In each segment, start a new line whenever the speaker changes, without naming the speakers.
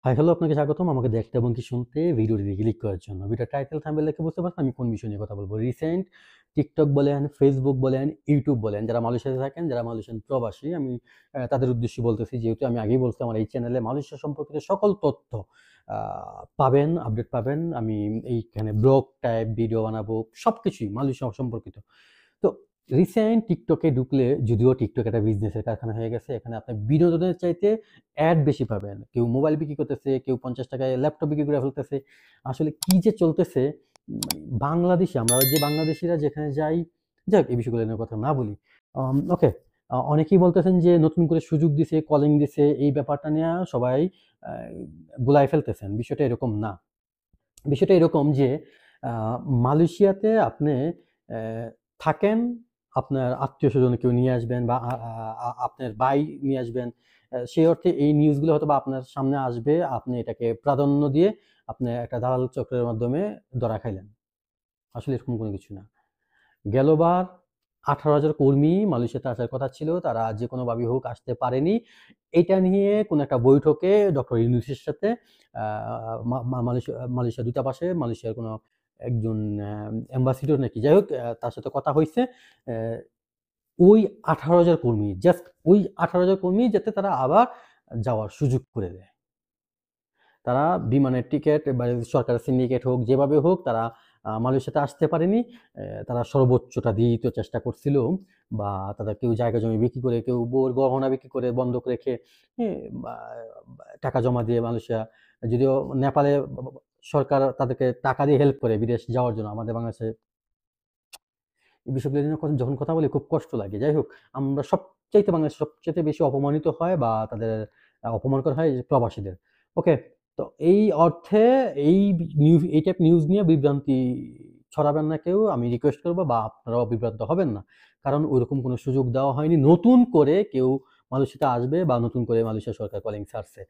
Hi hello, আপনাকে স্বাগতম আমাকে দেখতে এবং কি শুনতে ভিডিওটি ক্লিক করার জন্য। ভিডিও টাইটেল থাম্বনেল দেখে বুঝতে পারছেন আমি কোন বিষয় নিয়ে কথা বলব। রিসেন্ট টিকটক বলেন, ফেসবুক বলেন, ইউটিউব বলেন, যারা মালয়েশিয়াতে থাকেন, যারা মালয়েশিয়ান প্রবাসী, আমি তাদের উদ্দেশ্যে বলতেছি, যেহেতু আমি আগেই বলছি আমার এই চ্যানেলে মালয়েশিয়া সম্পর্কিত সকল তথ্য পাবেন, আপডেট পাবেন। আমি এইখানে ব্লগ টাইপ ভিডিও বানাবো, সবকিছুই মালয়েশিয়া সম্পর্কিত। তো রিসেন্ট টিকটকে ঢুকলে, যদিও টিকটক একটা বিজনেসের কারখানা হয়ে গেছে, এখানে আপনি বিনোদনের চাইতে অ্যাড বেশি পাবেন। কেউ মোবাইল বিক্রি করতেছে, কেউ 50 টাকায় ল্যাপটপ বিক্রি করে ফেলতেছে। আসলে কি যে চলতেছে, বাংলাদেশে আমরা যে বাংলাদেশিরা যেখানে যাই, যাক এই বিষয়গুলো নিয়ে কথা না বলি। ওকে, অনেকেই বলতেছেন যে নতুন করে সুযোগ দিছে, কলিং দিছে, এই ব্যাপারটা নিয়ে সবাই আ গুলায় ফেলতেছেন। বিষয়টা এরকম না। বিষয়টা এরকম যে আ মালয়েশিয়াতে আপনি অ্যা থাকেন, আপনার আত্মীয়স্বজন কেউ নিয়ে আসবেন বা আ আ আ আপনার ভাই নিয়ে আসবেন। সেই অর্থে এই নিউজগুলো হয়তোবা আপনার সামনে আসবে। আপনি এটাকে প্রাধান্য দিয়ে আপনি একটা দালাল চক্রের মাধ্যমে ধরা খাইলেন। আসলে এরকম কোনো কিছু না। গেলবার ১৮,০০০ কর্মী মালয়েশিয়াতে আসার কথা ছিল। তারা যেকোনোভাবেই হোক আসতে পারেনি। এটা নিয়ে কোনো একটা বৈঠকে ডক্টর ইউনূসের সাথে আ মা মা মালয়েশিয়া দূতাবাসে মালয়েশিয়ার কোনো একজন অ্যাম্বাসিডর নাকি যাই হোক তার সাথে কথা হইছে। অ্যা ওই ১৮,০০০ কর্মী, জাস্ট ওই ১৮,০০০ কর্মী যাতে তারা আবার যাওয়ার সুযোগ করে দেয়। তারা বিমানের টিকেট বা সরকারের সিন্ডিকেট হোক, যেভাবে হোক তারা মালয়েশিয়াতে আসতে পারেনি। তারা সর্বোচ্চটা দিয়েই তো চেষ্টা করছিল, বা তাদের কেউ জায়গা জমি বিক্রি করে, কেউ বউয়ের গহনা বিক্রি করে বন্ধক রেখে বা টাকা জমা দিয়ে মালয়েশিয়া, যদিও নেপালে সরকার তাদেরকে টাকা দিয়ে হেল্প করে বিদেশ যাওয়ার জন্য। আমাদের বাংলাদেশে এই বিষয়গুলো নিয়ে যখন কথা বলি খুব কষ্ট লাগে। যাই হোক, আমরা সবচাইতে বাংলাদেশে সবচাইতে বেশি অপমানিত হয় বা তাদের অপমান করা হয় এই যে প্রবাসীদের। ওকে? তো এই অর্থে এই টাইপ নিউজ নিয়ে বিভ্রান্তি ছড়াবেন না কেউ। আমি রিকোয়েস্ট করব, বা আপনারাও বিভ্রান্ত হবেন না। কারণ ওইরকম কোনো সুযোগ দেওয়া হয়নি। নতুন করে কেউ মালয়েশিয়াতে আসবে বা নতুন করে মালয়েশিয়া সরকার কলিং ছাড়ছে।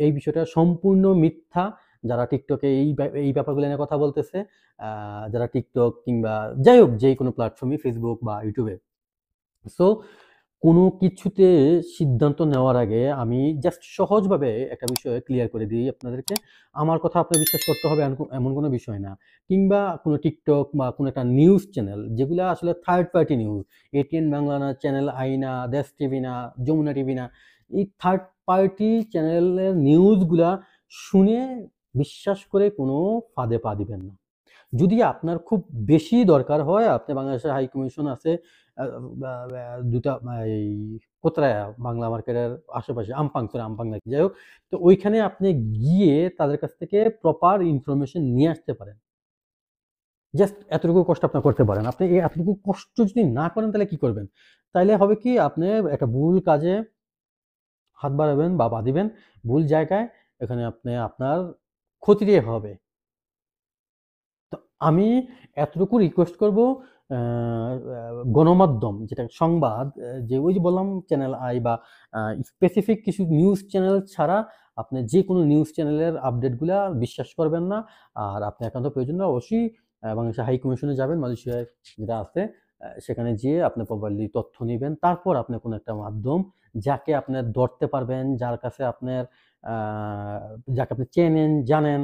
এই বিষয়টা সম্পূর্ণ মিথ্যা। যারা টিকটকে এই ব্যাপারগুলো নিয়ে কথা বলতেছে, আ যারা TikTok কিংবা যাই হোক যেকোনো প্ল্যাটফর্মে Facebook বা YouTube এ। সো কোনো কিছুতে সিদ্ধান্ত নেওয়ার আগে আমি জাস্ট সহজভাবে একটা বিষয় ক্লিয়ার করে দিই আপনাদেরকে। আমার কথা আপনার বিশ্বাস করতে হবে এমন কোনো বিষয় না। কিংবা কোনো TikTok বা কোনো একটা নিউজ চ্যানেল যেগুলা আসলে third party news, ATN Bangla না, চ্যানেল আই না, দেশ টিভি না, যমুনা টিভি না। এই থার্ড পার্টি চ্যানেলের নিউজগুলা শুনে বিশ্বাস করে কোনো ফাঁদে পা দিবেন না। যদি আপনার খুব বেশি দরকার হয়, আপনি বাংলাদেশের হাই কমিশন আছে আ বা বা দুটা এই কোতরায়া বাংলা মার্কেটের আশেপাশে আমপাং নাকি যাই হোক। তো ওইখানে আপনি গিয়ে তাদের কাছ থেকে প্রপার ইনফরমেশন নিয়ে আসতে পারেন। জাস্ট এতটুকু কষ্ট আপনার করতে পারেন। আপনি এই এতটুকু কষ্ট যদি না করেন তাহলে কি করবেন? তাইলে হবে কি, আপনি একটা ভুল কাজে হাত বাড়াবেন বা পা দিবেন, ভুল জায়গায়, এখানে আপনার ক্ষতিটাই হবে। তো আমি এতটুকু রিকোয়েস্ট করব, আ আ গণমাধ্যম যেটা সংবাদ, যে ওই যে বললাম চ্যানেল আই বা আ স্পেসিফিক কিছু নিউজ চ্যানেল ছাড়া আপনি যেকোনো নিউজ চ্যানেলের আপডেটগুলা বিশ্বাস করবেন না। আর আপনি একান্ত প্রয়োজনে অবশ্যই বাংলাদেশের হাই কমিশনে যাবেন, মালয়েশিয়ায় যেটা আছে, সেখানে যেয়ে আপনি প্রপারলি তথ্য নিবেন। তারপর আপনি কোনো একটা মাধ্যম যাকে আপনার ধরতে পারবেন, যার কাছে আপনার আ যাকে আপনি চেনেন, জানেন,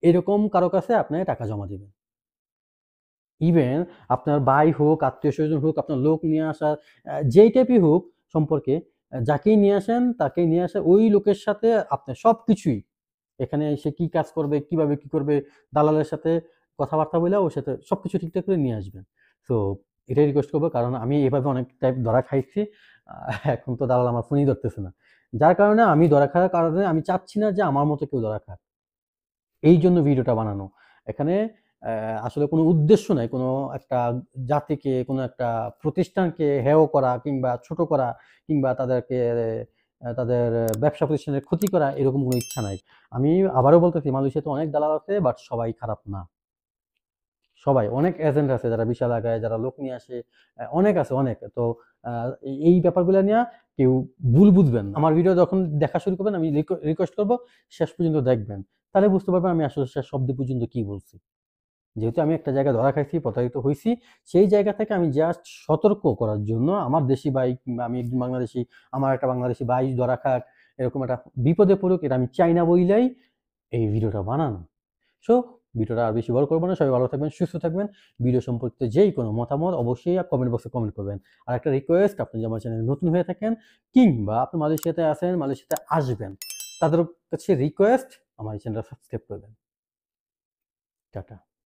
এরকম কারো কাছে আপনি টাকা জমা দিবেন। ইভেন আপনার ভাই হোক, আত্মীয়স্বজন হোক, আপনার লোক নিয়ে আসা, যেই টাইপই হোক সম্পর্কে, যাকেই নিয়ে আসেন, তাকেই নিয়ে আসা ওই লোকের সাথে আপনার সবকিছুই, এখানে সে কি কাজ করবে, কিভাবে কি করবে, দালালের সাথে কথাবার্তা বইলা ওর সাথে সবকিছু ঠিকঠাক করে নিয়ে আসবেন। সো এটাই রিকোয়েস্ট করব, কারণ আমি এভাবে অনেক টাইপ ধরা খাইছি। আ এখন তো দালাল আমার ফোনই ধরতেছে না। যার কারণে আমি ধরা খাওয়ার কারণে আমি চাচ্ছি না যে আমার মতো কেউ ধরা খাক। এইজন্য ভিডিওটা বানানো। এখানে আসলে কোনো উদ্দেশ্য নাই। কোনো একটা জাতিকে, কোনো একটা প্রতিষ্ঠানকে হেয় করা কিংবা ছোট করা, কিংবা তাদেরকে তাদের ব্যবসা প্রতিষ্ঠানের ক্ষতি করা, এরকম কোনো ইচ্ছা নাই। আমি আবারও বলতেছি, মালয়েশিয়াতে অনেক দালাল আছে, বাট সবাই খারাপ না। সবাই, অনেক এজেন্ট আছে যারা ভিসা লাগায়, যারা লোক নিয়ে আসে, অনেক আছে অনেক। তো আ এই ব্যাপারগুলা নিয়া কেউ ভুল বুঝবেন না। আমার ভিডিও যখন দেখা শুরু করবেন, আমি রিকোয়েস্ট করব শেষ পর্যন্ত দেখবেন। তাহলে বুঝতে পারবেন আমি আসলে শেষ অব্দি পর্যন্ত কি বলছি। যেহেতু আমি একটা জায়গায় ধরা খাইছি, প্রতারিত হইছি, সেই জায়গা থেকে আমি জাস্ট সতর্ক করার জন্য আমার দেশি ভাই, কিংবা আমি একজন বাংলাদেশী, আমার একটা বাংলাদেশী ভাই ধরা খাক, এরকম একটা বিপদে পড়ুক, এটা আমি চাই না বইলাই এই ভিডিওটা বানানো। সো ভিডিওটা আর বেশি বড় করব না। সবাই ভালো থাকবেন, সুস্থ থাকবেন। ভিডিও সম্পর্কিত যেই কোনো মতামত অবশ্যই কমেন্ট বক্সে কমেন্ট করবেন। আর একটা রিকোয়েস্ট, আপনি যদি আমার চ্যানেলে নতুন হয়ে থাকেন কিংবা আপনি মালয়েশিয়াতে আছেন, মালয়েশিয়াতে আসবেন, তাদের কাছে রিকোয়েস্ট আমার এই চ্যানেলটা সাবস্ক্রাইব করবেন। টাটা।